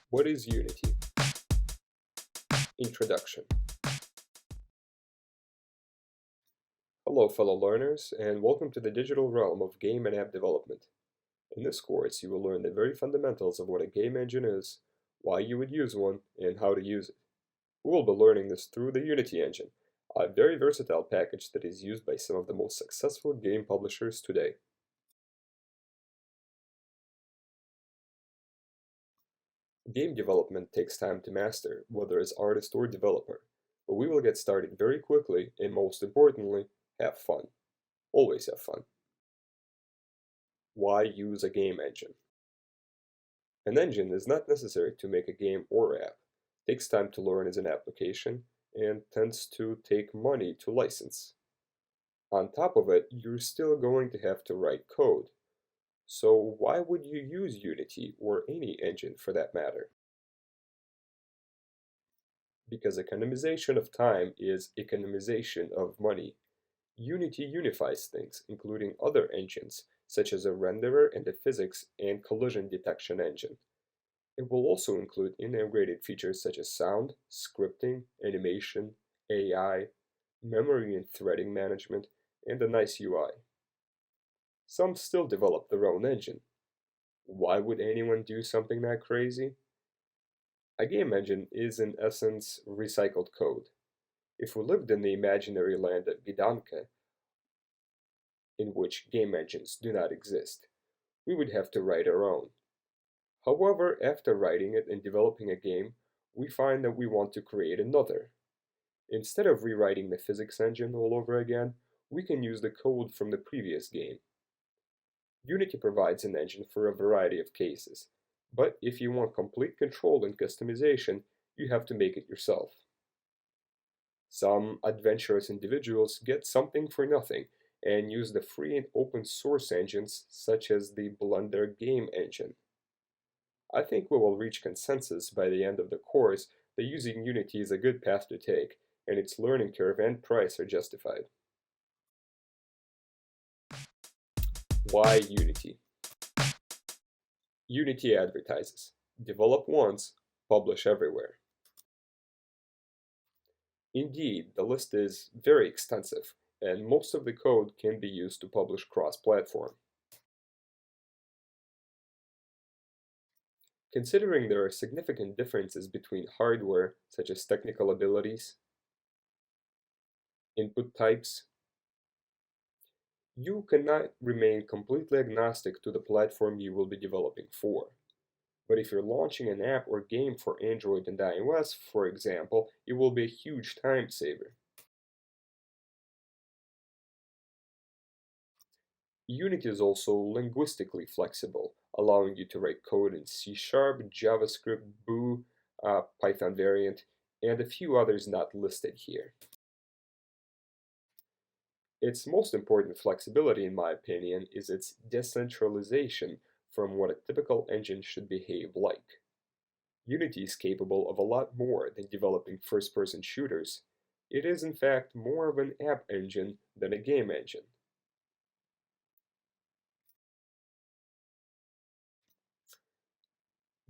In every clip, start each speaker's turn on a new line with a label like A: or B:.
A: What is Unity? Introduction. Hello fellow learners, and welcome to the digital realm of game and app development. In this course, you will learn the very fundamentals of what a game engine is, why you would use one, and how to use it. We will be learning this through the Unity engine, a very versatile package that is used by some of the most successful game publishers today. Game development takes time to master, whether as artist or developer, but we will get started very quickly and most importantly, have fun. Always have fun. Why use a game engine? An engine is not necessary to make a game or app, takes time to learn as an application, and tends to take money to license. On top of it, you're still going to have to write code. So why would you use Unity or any engine for that matter? Because economization of time is economization of money. Unity unifies things, including other engines, such as a renderer and a physics and collision detection engine. It will also include integrated features such as sound, scripting, animation, AI, memory and threading management, and a nice UI. Some still develop their own engine. Why would anyone do something that crazy? A game engine is in essence recycled code. If we lived in the imaginary land of Gdanka, in which game engines do not exist, we would have to write our own. However, after writing it and developing a game, we find that we want to create another. Instead of rewriting the physics engine all over again, we can use the code from the previous game. Unity provides an engine for a variety of cases, but if you want complete control and customization, you have to make it yourself. Some adventurous individuals get something for nothing and use the free and open source engines such as the Blender game engine. I think we will reach consensus by the end of the course that using Unity is a good path to take, and its learning curve and price are justified. Why Unity? Unity advertises, develop once, publish everywhere. Indeed, the list is very extensive, and most of the code can be used to publish cross-platform. Considering there are significant differences between hardware, such as technical abilities, input types, you cannot remain completely agnostic to the platform you will be developing for. But if you're launching an app or game for Android and iOS, for example, it will be a huge time saver. Unity is also linguistically flexible, allowing you to write code in C#, JavaScript, Boo, Python variant, and a few others not listed here. Its most important flexibility, in my opinion, is its decentralization from what a typical engine should behave like. Unity is capable of a lot more than developing first-person shooters. It is in fact more of an app engine than a game engine.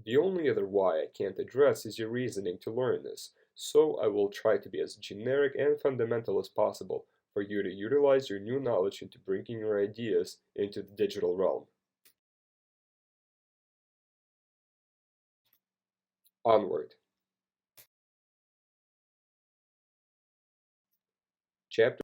A: The only other why I can't address is your reasoning to learn this, so I will try to be as generic and fundamental as possible for you to utilize your new knowledge into bringing your ideas into the digital realm. Onward. Chapter